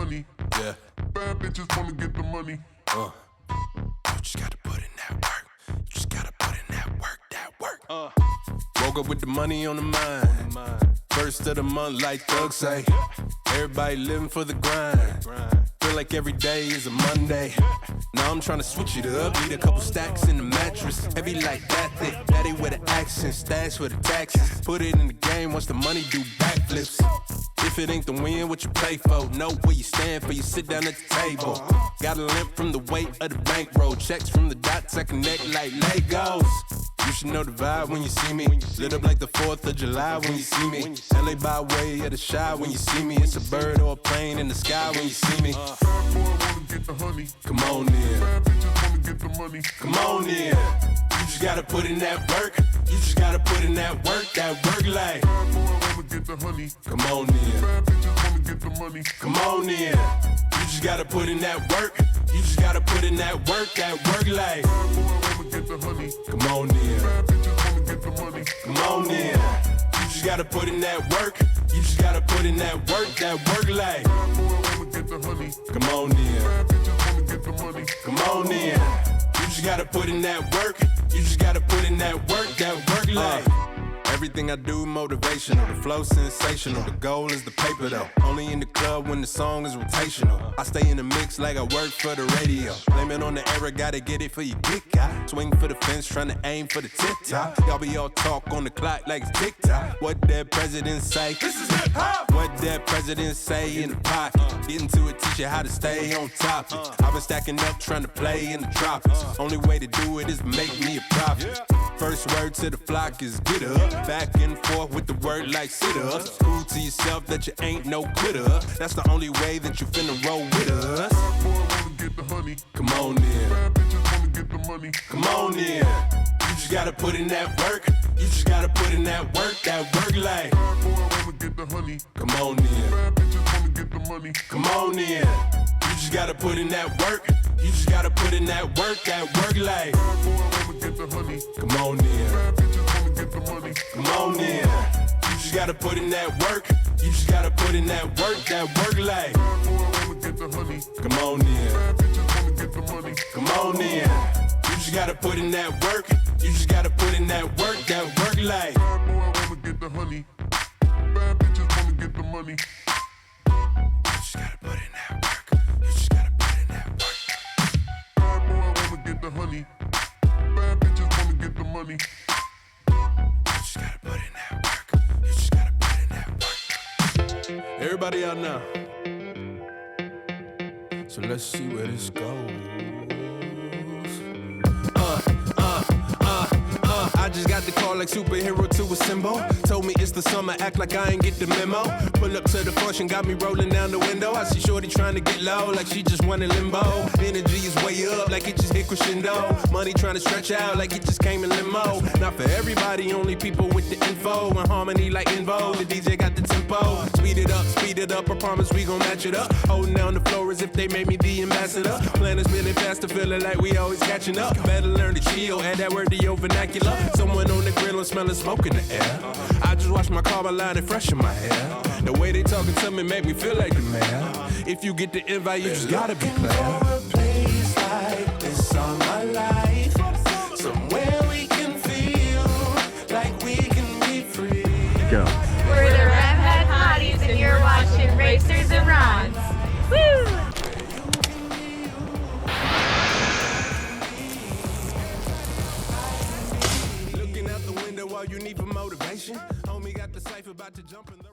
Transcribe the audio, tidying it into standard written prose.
honey. Yeah. Bad bitches wanna get the money. You just gotta put in that work. You just gotta put in that work. Woke up with the money on the mind. First of the month, like Thug say. Everybody living for the grind. Feel like every day is a Monday. Now I'm trying to switch it up. Need a couple stacks in the mattress. Heavy like that thick. Daddy with an accent. Stash for the taxes. Put it in the game. Watch the money do backflips. If it ain't the win, what you play for? Know where you stand for, you sit down at the table. Got a limp from the weight of the bankroll. Checks from the dots, I connect like Legos. You should know the vibe when you see me. Lit up like the 4th of July when you see me. LA by way of the shy when you see me. It's a bird or a plane in the sky when you see me. Bad boy wanna get the honey. Come on in. Bad bitches wanna get the money. Come on in. You just gotta put in that work. You just gotta put in that work like. Bad boy wanna get the honey. Come on in. Bad bitches wanna get the money. Come on in. You just gotta put in that work. You just gotta put in that work like. Bad boy wanna get the honey. Come on in. Bad bitches wanna get the money. Come on in. You just gotta put in that work. You just gotta put in that work like. Bad boy wanna get the honey. Come on in. Bad bitches wanna get the money. Come on in. You just gotta put in that work. You just gotta put in that work like. Everything I do motivational, the flow sensational. The goal is the paper though. Only in the club when the song is rotational. I stay in the mix like I work for the radio. Blame it on the era, gotta get it for your kick out. Swing for the fence, trying to aim for the tip top. Y'all be all talk on the clock like it's TikTok. What that president say? This is hip hop. What that president say in the pocket? Getting to it, teach you how to stay on topic. I've been stacking up, trying to play in the tropics. Only way to do it is make me a profit. First word to the flock is get up. Back and forth with the word like sit-ups. Prove to yourself that you ain't no quitter. That's the only way that you finna roll with us. Bad boy wanna get the honey. Come on in. Bad bitches wanna get the money. Come on in. You just gotta put in that work. You just gotta put in that work like. Bad boy wanna get the honey. Come on in. Bad bitches wanna get the money. Come on in. You just gotta put in that work. You just gotta put in that work like. Bad boy wanna get the honey. Come on in. Bad bitches wanna get the money. Come on in. You just gotta put in that work. You just gotta put in that work like. Bad boy wanna get the honey. Come on in. Bad bitches wanna get the money. Come on in. You just gotta put in that work. You just gotta put in that work like. Bad boy wanna get the honey. Bad bitches wanna get the money. You just gotta put in that work. You just gotta put in that work. Bad boy wanna get the honey. Bad bitches wanna get the money. You just gotta put in that work. You just gotta put in that work. Everybody out now. So let's see where this goes. I just got the call like superhero to a symbol. Told me it's the summer, act like I ain't get the memo. Pull up to the function, got me rolling down the window. I see shorty trying to get low, like she just won in limbo. Energy is way up, like it just hit crescendo. Money trying to stretch out, like it just came in limo. Not for everybody, only people with the info. And harmony like in vogue, the DJ got the tempo. Speed it up, I promise we gon' match it up. Holding down the floor as if they made me the ambassador. Plan is spinning faster, feeling like we always catching up. Better learn to chill, add that word to your vernacular. Someone on the grill and smelling smoke in the air. I just washed my car, my line and fresh in my hair. The way they talking to me make me feel like the man. If you get the invite, you just gotta be clear. For a place like this all my life, somewhere we can feel like we can be free. Go. We're the Redhead Hotties and you're watching Racers and Rons. Woo! Looking out the window while you need for motivation. Homie got the cipher about to jump in the